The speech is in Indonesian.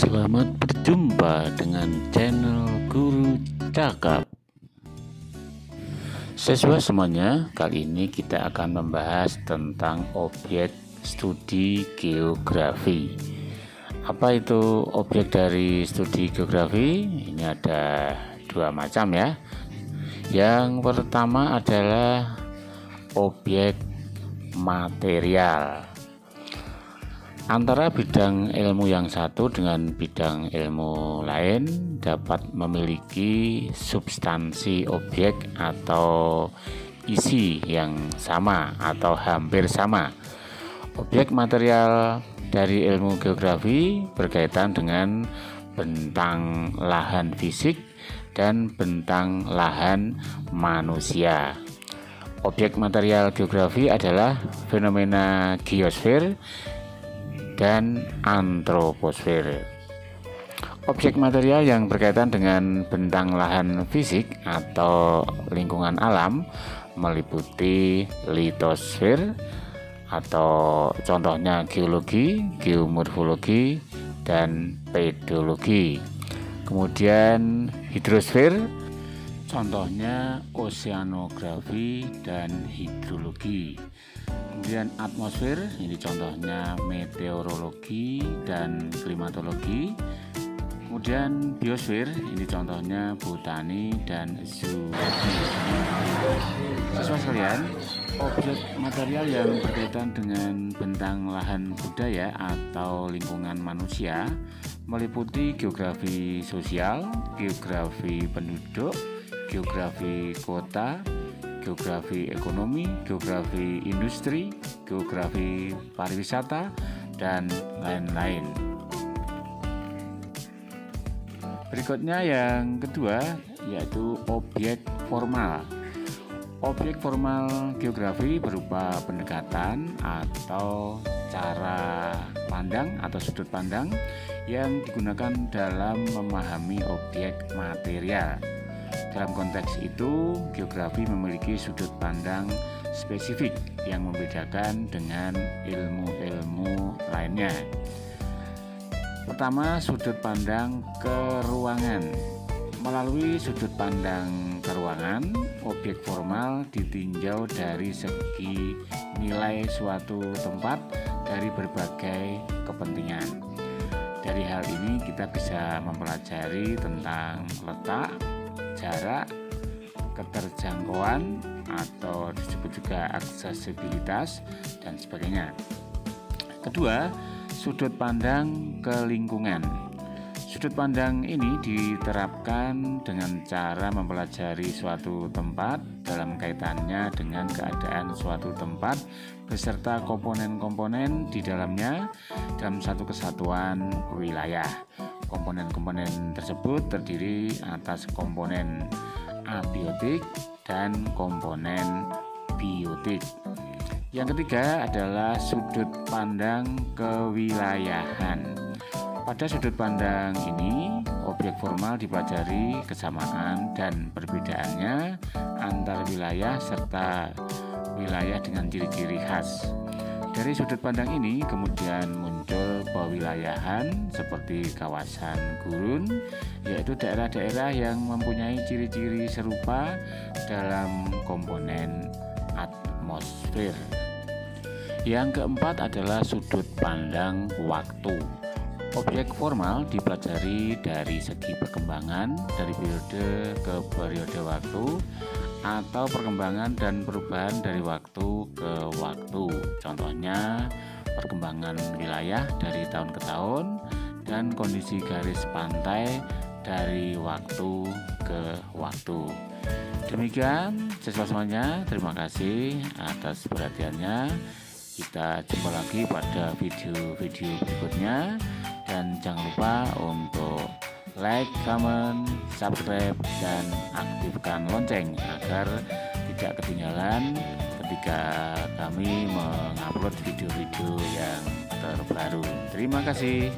Selamat berjumpa dengan channel Guru Cakap. Siswa semuanya, kali ini kita akan membahas tentang objek studi geografi. Apa itu objek dari studi geografi? Ini ada dua macam ya. Yang pertama adalah objek material. Antara bidang ilmu yang satu dengan bidang ilmu lain dapat memiliki substansi objek atau isi yang sama atau hampir sama. Objek material dari ilmu geografi berkaitan dengan bentang lahan fisik dan bentang lahan manusia. Objek material geografi adalah fenomena geosfer dan antroposfer. Objek material yang berkaitan dengan bentang lahan fisik atau lingkungan alam meliputi litosfer atau contohnya geologi, geomorfologi, dan pedologi. Kemudian hidrosfer, contohnya oseanografi dan hidrologi. Kemudian atmosfer, ini contohnya meteorologi dan klimatologi. Kemudian biosfer, ini contohnya botani dan zoologi. Siswa sekalian, objek material yang berkaitan dengan bentang lahan budaya atau lingkungan manusia meliputi geografi sosial, geografi penduduk, geografi kota, geografi ekonomi, geografi industri, geografi pariwisata, dan lain-lain. Berikutnya yang kedua yaitu objek formal. Objek formal geografi berupa pendekatan atau cara pandang atau sudut pandang yang digunakan dalam memahami objek material. Dalam konteks itu, geografi memiliki sudut pandang spesifik yang membedakan dengan ilmu-ilmu lainnya. Pertama, sudut pandang keruangan. Melalui sudut pandang keruangan, objek formal ditinjau dari segi nilai suatu tempat dari berbagai kepentingan. Dari hal ini kita bisa mempelajari tentang letak, jarak, keterjangkauan atau disebut juga aksesibilitas dan sebagainya. Kedua, sudut pandang ke lingkungan. Sudut pandang ini diterapkan dengan cara mempelajari suatu tempat dalam kaitannya dengan keadaan suatu tempat beserta komponen-komponen di dalamnya dalam satu kesatuan wilayah. Komponen-komponen tersebut terdiri atas komponen abiotik dan komponen biotik. Yang ketiga adalah sudut pandang kewilayahan. Pada sudut pandang ini, objek formal dipelajari kesamaan dan perbedaannya antar wilayah serta wilayah dengan ciri-ciri khas. Dari sudut pandang ini kemudian muncul pewilayahan seperti kawasan gurun, yaitu daerah-daerah yang mempunyai ciri-ciri serupa dalam komponen atmosfer. Yang keempat adalah sudut pandang waktu. Objek formal dipelajari dari segi perkembangan dari periode ke periode waktu atau perkembangan dan perubahan dari waktu ke waktu. Contohnya perkembangan wilayah dari tahun ke tahun dan kondisi garis pantai dari waktu ke waktu. Demikian siswa semuanya, terima kasih atas perhatiannya. Kita jumpa lagi pada video-video berikutnya. Dan jangan lupa untuk like, comment, subscribe, dan aktifkan lonceng agar tidak ketinggalan ketika kami mengupload video-video yang terbaru. Terima kasih.